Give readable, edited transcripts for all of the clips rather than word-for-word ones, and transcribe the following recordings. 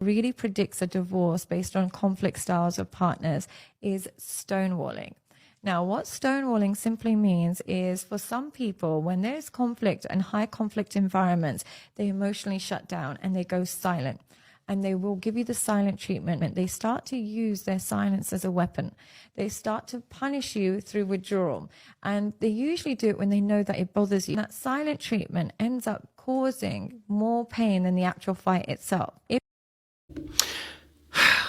really predicts a divorce based on conflict styles of partners is stonewalling. Now, what stonewalling simply means is for some people, when there's conflict and high conflict environments, they emotionally shut down and they go silent. And they will give you the silent treatment. They start to use their silence as a weapon. They start to punish you through withdrawal. And they usually do it when they know that it bothers you. That silent treatment ends up causing more pain than the actual fight itself.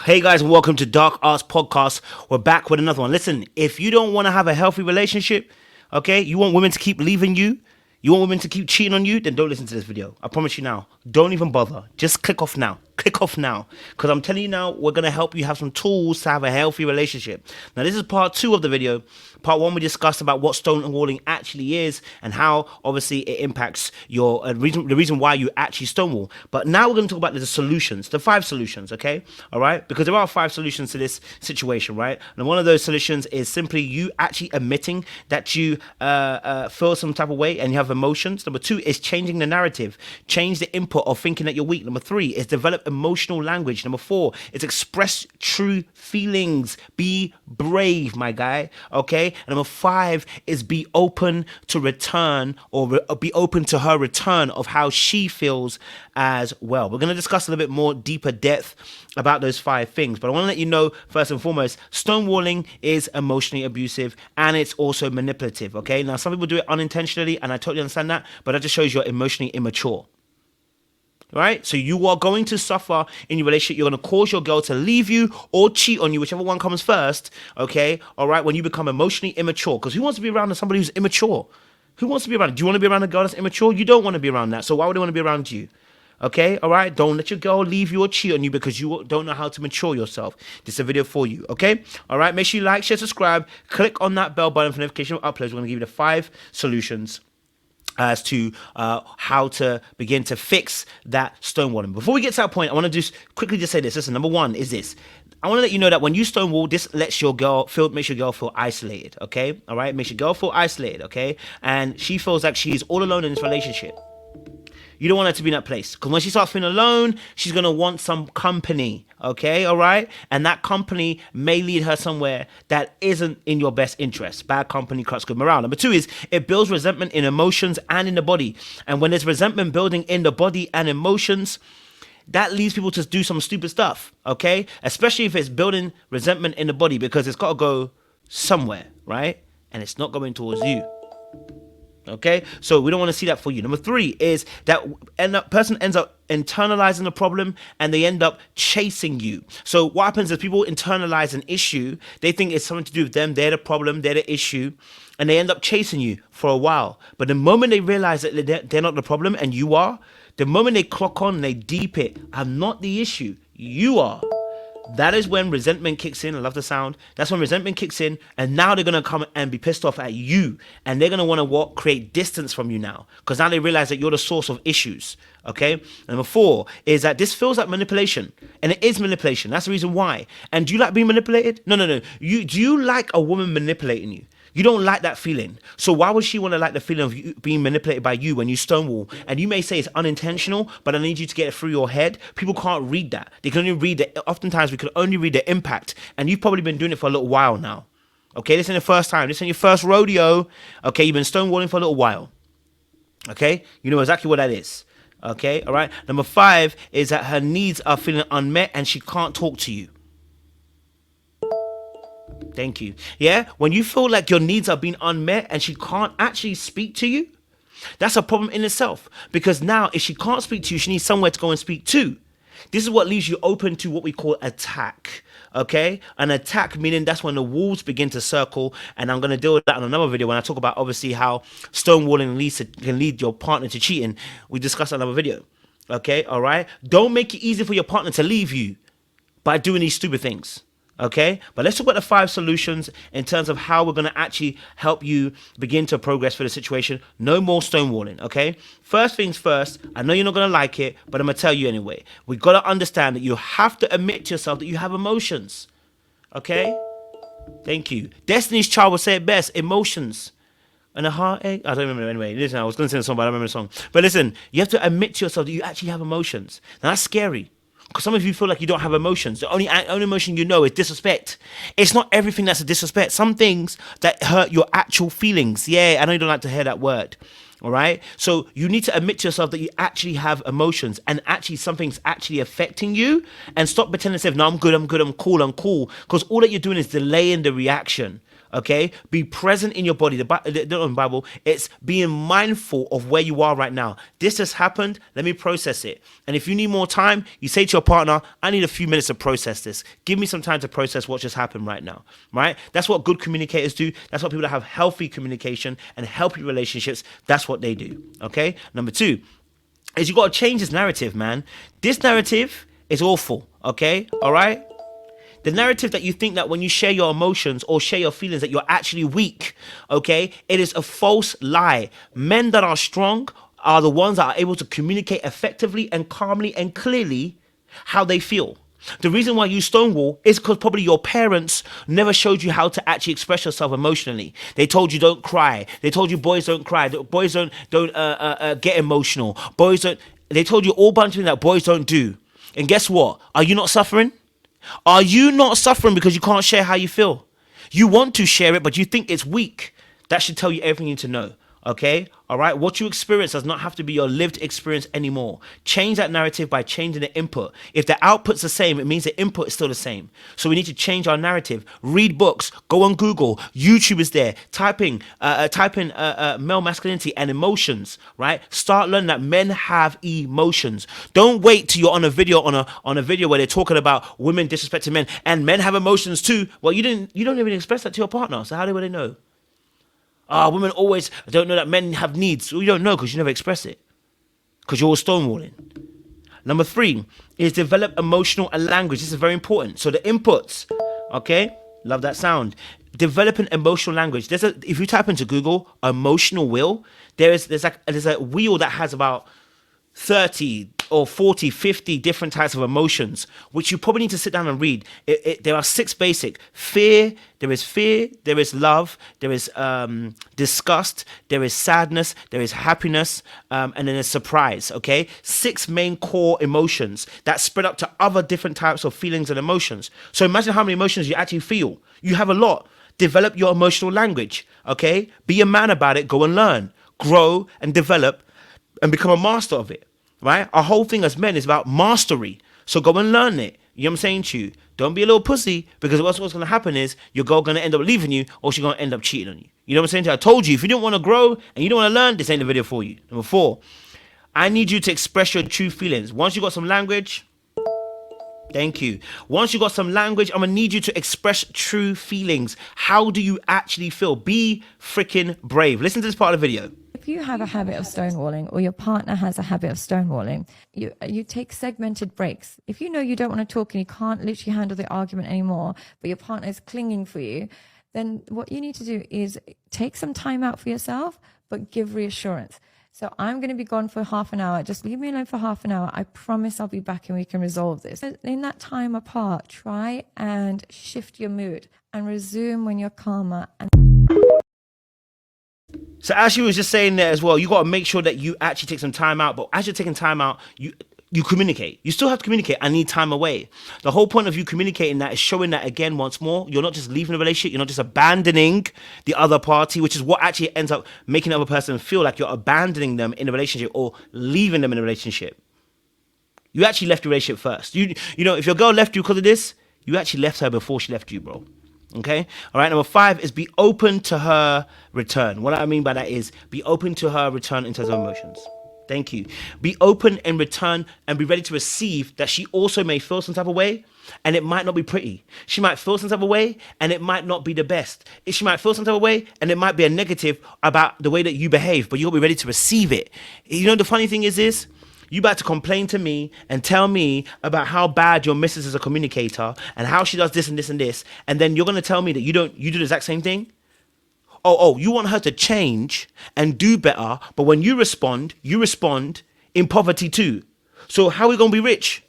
Hey guys, and welcome to Dark Arts Podcast. We're back with another one. Listen, if you don't want to have a healthy relationship, okay, you want women to keep leaving you, you want women to keep cheating on you, then don't listen to this video. I promise you now. Don't even bother. Just click off now. Click off now. Because I'm telling you now, we're going to help you have some tools to have a healthy relationship. Now, this is part 2 of the video. Part 1, we discussed about what stonewalling actually is and how, obviously, it impacts your the reason why you actually stonewall. But now we're going to talk about the solutions, the 5 solutions, okay? All right? Because there are 5 solutions to this situation, right? And one of those solutions is simply you actually admitting that you feel some type of way and you have emotions. Number 2 is changing the narrative. Change the input of thinking that you're weak. Number 3 is develop emotional language. Number 4 is express true feelings. Be brave, my guy, okay? And number 5 is be open to return or be open to her return of how she feels as well. We're going to discuss a little bit more deeper depth about those 5 things. But I want to let you know, first and foremost, stonewalling is emotionally abusive and it's also manipulative, okay? Now, some people do it unintentionally and I totally understand that, but that just shows you're emotionally immature. Right? So you are going to suffer in your relationship. You're going to cause your girl to leave you or cheat on you, whichever one comes first. Okay? All right? When you become emotionally immature. Because who wants to be around somebody who's immature? Who wants to be around? Do you want to be around a girl that's immature? You don't want to be around that. So why would they want to be around you? Okay? All right? Don't let your girl leave you or cheat on you because you don't know how to mature yourself. This is a video for you. Okay? All right? Make sure you like, share, subscribe. Click on that bell button for notification of uploads. We're going to give you the 5 solutions as to how to begin to fix that stonewalling. Before we get to that point, I want to just quickly say this. Listen, number 1 is this. I want to let you know that when you stonewall, this makes your girl feel isolated, okay? All right? Makes your girl feel isolated, okay? And she feels like she's all alone in this relationship. You don't want her to be in that place. Because when she starts feeling alone, she's going to want some company. Okay? All right? And that company may lead her somewhere that isn't in your best interest. Bad company cuts good morale. Number 2 is it builds resentment in emotions and in the body. And when there's resentment building in the body and emotions, that leads people to do some stupid stuff. Okay? Especially if it's building resentment in the body because it's got to go somewhere. Right? And it's not going towards you. Okay, so we don't want to see that for you. Number 3 is that person ends up internalizing the problem and they end up chasing you. So what happens is people internalize an issue. They think it's something to do with them. They're the problem. They're the issue. And they end up chasing you for a while. But the moment they realize that they're not the problem and you are, the moment they clock on and they deep it, I'm not the issue. You are. That is when resentment kicks in. I love the sound. That's when resentment kicks in. And now they're going to come and be pissed off at you. And they're going to want to create distance from you now. Because now they realize that you're the source of issues. Okay? Number 4 is that this feels like manipulation. And it is manipulation. That's the reason why. And do you like being manipulated? No. Do you like a woman manipulating you? You don't like that feeling. So why would she want to like the feeling of you being manipulated by you when you stonewall? And you may say it's unintentional, but I need you to get it through your head. People can't read that. They can only read that. Oftentimes we can only read the impact. And you've probably been doing it for a little while now. Okay, this isn't the first time. This isn't your first rodeo. Okay, you've been stonewalling for a little while. Okay, you know exactly what that is. Okay, all right. Number 5 is that her needs are feeling unmet and she can't talk to you. Thank you. Yeah, when you feel like your needs are being unmet and she can't actually speak to you, that's a problem in itself. Because now if she can't speak to you, she needs somewhere to go and speak to. This is what leaves you open to what we call attack. Okay? An attack meaning that's when the wolves begin to circle. And I'm going to deal with that in another video when I talk about obviously how stonewalling can lead your partner to cheating. We discussed another video. Okay? All right? Don't make it easy for your partner to leave you by doing these stupid things. Okay, but let's talk about the 5 solutions in terms of how we're going to actually help you begin to progress for the situation. No more stonewalling, okay? First things first, I know you're not going to like it, but I'm going to tell you anyway. We've got to understand that you have to admit to yourself that you have emotions, okay? Thank you. Destiny's Child will say it best, emotions. And a heartache, I don't remember anyway. Listen, I was going to sing a song, but I don't remember the song. But listen, you have to admit to yourself that you actually have emotions. Now, that's scary. Because some of you feel like you don't have emotions. The only emotion you know is disrespect. It's not everything that's a disrespect. Some things that hurt your actual feelings. Yeah, I know you don't like to hear that word. All right. So you need to admit to yourself that you actually have emotions and actually something's actually affecting you, and stop pretending to say, no, I'm good, I'm cool. Because all that you're doing is delaying the reaction. Okay, be present in your body. The Bible, it's being mindful of where you are right now. This has happened. Let me process it. And if you need more time, you say to your partner, I need a few minutes to process this. Give me some time to process what just happened right now. Right? That's what good communicators do. That's what people that have healthy communication and healthy relationships, that's what they do. Okay. Number 2 is you got to change this narrative, man. This narrative is awful. Okay. All right. The narrative that you think that when you share your emotions or share your feelings that you're actually weak, okay? It is a false lie. Men that are strong are the ones that are able to communicate effectively and calmly and clearly how they feel. The reason why you stonewall is because probably your parents never showed you how to actually express yourself emotionally. They told you don't cry. They told you boys don't cry. Boys don't get emotional. They told you all bunch of things that boys don't do. And guess what? Are you not suffering? Are you not suffering because you can't share how you feel? You want to share it, but you think it's weak. That should tell you everything you need to know. Okay? All right? What you experience does not have to be your lived experience anymore. Change that narrative by changing the input. If the output's the same, it means the input is still the same. So we need to change our narrative. Read books. Go on Google. YouTube is there. Type in male masculinity and emotions. Right? Start learning that men have emotions. Don't wait till you're on a video on a video where they're talking about women disrespecting men and men have emotions too. Well, you don't even express that to your partner. So how do they know? Women always don't know that men have needs. Well, you don't know because you never express it. Because you're all stonewalling. Number 3 is develop emotional and language. This is very important. So the inputs, okay? Love that sound. Develop an emotional language. If you type into Google, emotional wheel, there's a wheel that has about 30 or 40, 50 different types of emotions, which you probably need to sit down and read. There are 6 basic. Fear, there is love, there is disgust, there is sadness, there is happiness, and then there's surprise, okay? 6 main core emotions that spread up to other different types of feelings and emotions. So imagine how many emotions you actually feel. You have a lot. Develop your emotional language, okay? Be a man about it, go and learn, grow and develop and become a master of it. Right? Our whole thing as men is about mastery. So go and learn it. You know what I'm saying to you? Don't be a little pussy, because what's going to happen is your girl going to end up leaving you, or she's going to end up cheating on you. You know what I'm saying to you? I told you, if you don't want to grow and you don't want to learn, this ain't the video for you. Number 4, I need you to express your true feelings. Once you got some language, thank you. Once you got some language, I'm going to need you to express true feelings. How do you actually feel? Be freaking brave. Listen to this part of the video. If you have a habit of stonewalling, or your partner has a habit of stonewalling, you take segmented breaks. If you know you don't want to talk and you can't literally handle the argument anymore, but your partner is clinging for you, then what you need to do is take some time out for yourself, but give reassurance. So I'm going to be gone for half an hour. Just leave me alone for half an hour. I promise I'll be back and we can resolve this. In that time apart, try and shift your mood and resume when you're calmer. So as you was just saying there as well, you got to make sure that you actually take some time out. But as you're taking time out, you communicate. You still have to communicate. I need time away. The whole point of you communicating that is showing that again once more. You're not just leaving the relationship. You're not just abandoning the other party, which is what actually ends up making the other person feel like you're abandoning them in the relationship or leaving them in a relationship. You actually left the relationship first. You know, if your girl left you because of this, you actually left her before she left you, bro. Okay. All right. Number 5 is be open to her return. What I mean by that is be open to her return in terms of emotions. Thank you. Be open in return and be ready to receive that she also may feel some type of way, and it might not be pretty. She might feel some type of way and it might not be the best. She might feel some type of way and it might be a negative about the way that you behave, but you'll be ready to receive it. You know, the funny thing is this. You about to complain to me and tell me about how bad your missus is a communicator and how she does this and this and this. And then you're going to tell me that you do the exact same thing? Oh, you want her to change and do better. But when you respond in poverty too. So how are we going to be rich?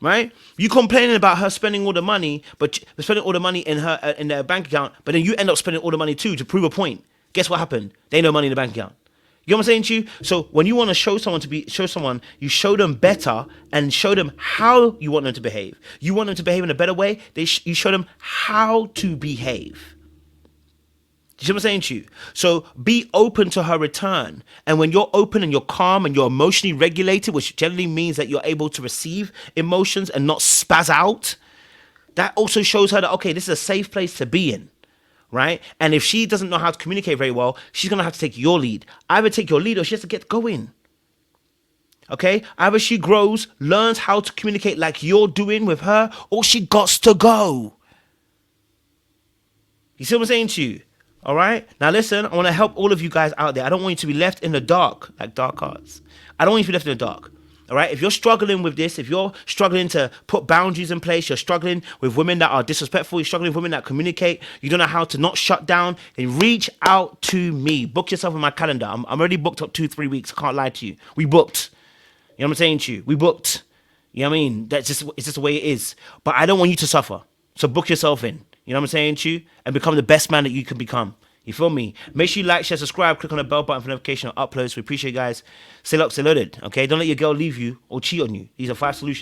Right? You complaining about her spending all the money, but spending all the money in their bank account. But then you end up spending all the money too to prove a point. Guess what happened? There ain't no money in the bank account. You know what I'm saying to you? So when you want to show someone, you show them better and show them how you want them to behave. You want them to behave in a better way, you show them how to behave. You see what I'm saying to you? So be open to her return. And when you're open and you're calm and you're emotionally regulated, which generally means that you're able to receive emotions and not spaz out, that also shows her that, okay, this is a safe place to be in. Right? And if she doesn't know how to communicate very well, she's going to have to take your lead. Either take your lead or she has to get going. Okay? Either she grows, learns how to communicate like you're doing with her, or she gots to go. You see what I'm saying to you? All right? Now listen, I want to help all of you guys out there. I don't want you to be left in the dark, like dark arts. I don't want you to be left in the dark. All right? If you're struggling with this, if you're struggling to put boundaries in place, you're struggling with women that are disrespectful, you're struggling with women that communicate, you don't know how to not shut down, then reach out to me. Book yourself in my calendar. I'm already booked up 2-3 weeks. I can't lie to you. We booked. You know what I'm saying to you? We booked. You know what I mean? It's just the way it is. But I don't want you to suffer. So book yourself in. You know what I'm saying to you? And become the best man that you can become. You feel me? Make sure you like, share, subscribe, click on the bell button for notification of uploads. We appreciate you guys. Stay locked, stay loaded. Okay? Don't let your girl leave you or cheat on you. These are 5 solutions.